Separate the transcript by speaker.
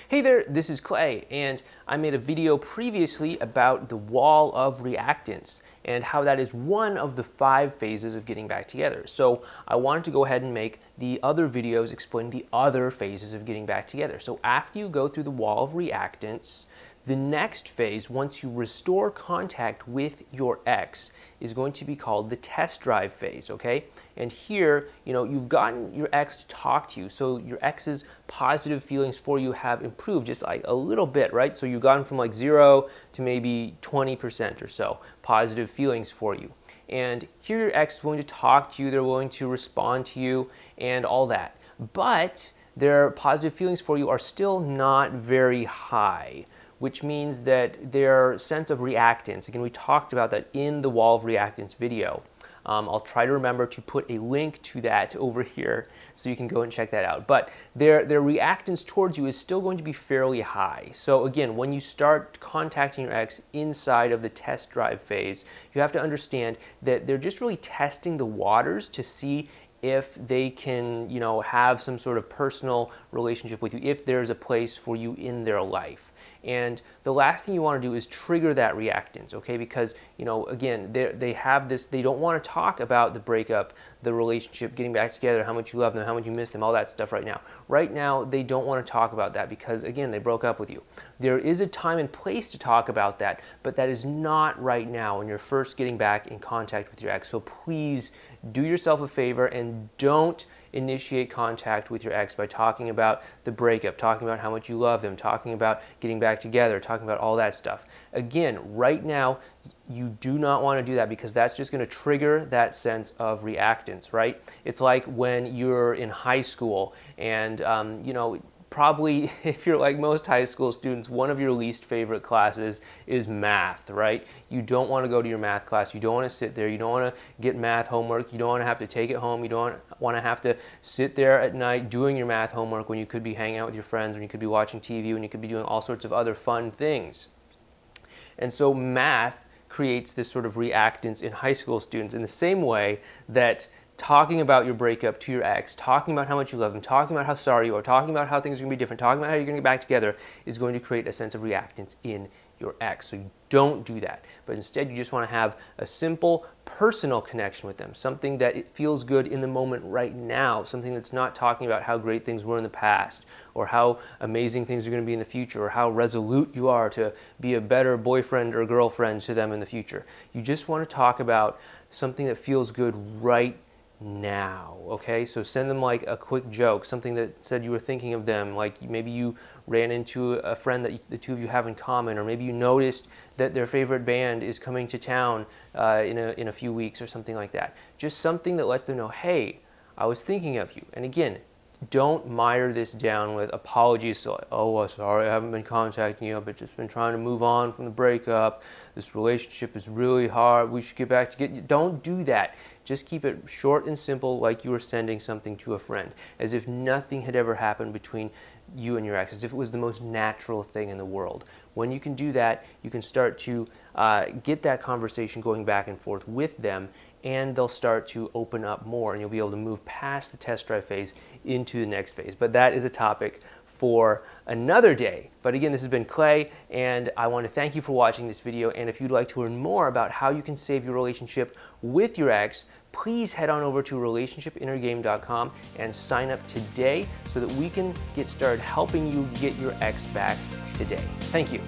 Speaker 1: Hey there, this is Clay, and I made a video previously about the Wall of Reactance and how that is one of the 5 phases of getting back together. So I wanted to go ahead and make the other videos explaining the other phases of getting back together. So after you go through the Wall of Reactance, the next phase, once you restore contact with your ex, is going to be called the test drive phase, okay? And here, you've gotten your ex to talk to you, so your ex's positive feelings for you have improved just like a little bit, right? So you've gotten from like 0 to maybe 20% or so positive feelings for you. And here your ex is willing to talk to you, they're willing to respond to you and all that. But their positive feelings for you are still not very high, which means that their sense of reactance, again, we talked about that in the Wall of Reactance video. I'll try to remember to put a link to that over here so you can go and check that out. But their reactance towards you is still going to be fairly high. So again, when you start contacting your ex inside of the test drive phase, you have to understand that they're just really testing the waters to see if they can, have some sort of personal relationship with you, if there's a place for you in their life. And the last thing you want to do is trigger that reactance, okay? Because, again, they have this, they don't want to talk about the breakup, the relationship, getting back together, how much you love them, how much you miss them, all that stuff right now. Right now, they don't want to talk about that because, again, they broke up with you. There is a time and place to talk about that, but that is not right now when you're first getting back in contact with your ex. So please do yourself a favor and don't initiate contact with your ex by talking about the breakup, talking about how much you love them, talking about getting back together, talking about all that stuff. Again, right now, you do not want to do that because that's just going to trigger that sense of reactance, right? It's like when you're in high school and, probably if you're like most high school students, one of your least favorite classes is math, right? You don't want to go to your math class. You don't want to sit there. You don't want to get math homework. You don't want to have to take it home. You don't want to have to sit there at night doing your math homework when you could be hanging out with your friends, when you could be watching TV, when you could be doing all sorts of other fun things. And so math creates this sort of reactance in high school students in the same way that talking about your breakup to your ex, talking about how much you love them, talking about how sorry you are, talking about how things are going to be different, talking about how you're going to get back together is going to create a sense of reactance in your ex. So you don't do that. But instead, you just want to have a simple personal connection with them, something that it feels good in the moment right now, something that's not talking about how great things were in the past or how amazing things are going to be in the future or how resolute you are to be a better boyfriend or girlfriend to them in the future. You just want to talk about something that feels good right now, okay? So send them like a quick joke, something that said you were thinking of them, like maybe you ran into a friend that the two of you have in common, or maybe you noticed that their favorite band is coming to town in a few weeks or something like that. Just something that lets them know, hey, I was thinking of you. And again, don't mire this down with apologies. So, oh, sorry, I haven't been contacting you. I've just been trying to move on from the breakup. This relationship is really hard. We should get back to you. Don't do that. Just keep it short and simple, like you were sending something to a friend, as if nothing had ever happened between you and your ex, as if it was the most natural thing in the world. When you can do that, you can start to get that conversation going back and forth with them, and they'll start to open up more, and you'll be able to move past the test drive phase into the next phase. But that is a topic for another day. But again, this has been Clay, and I want to thank you for watching this video. And if you'd like to learn more about how you can save your relationship with your ex, please head on over to relationshipinnergame.com and sign up today so that we can get started helping you get your ex back today. Thank you.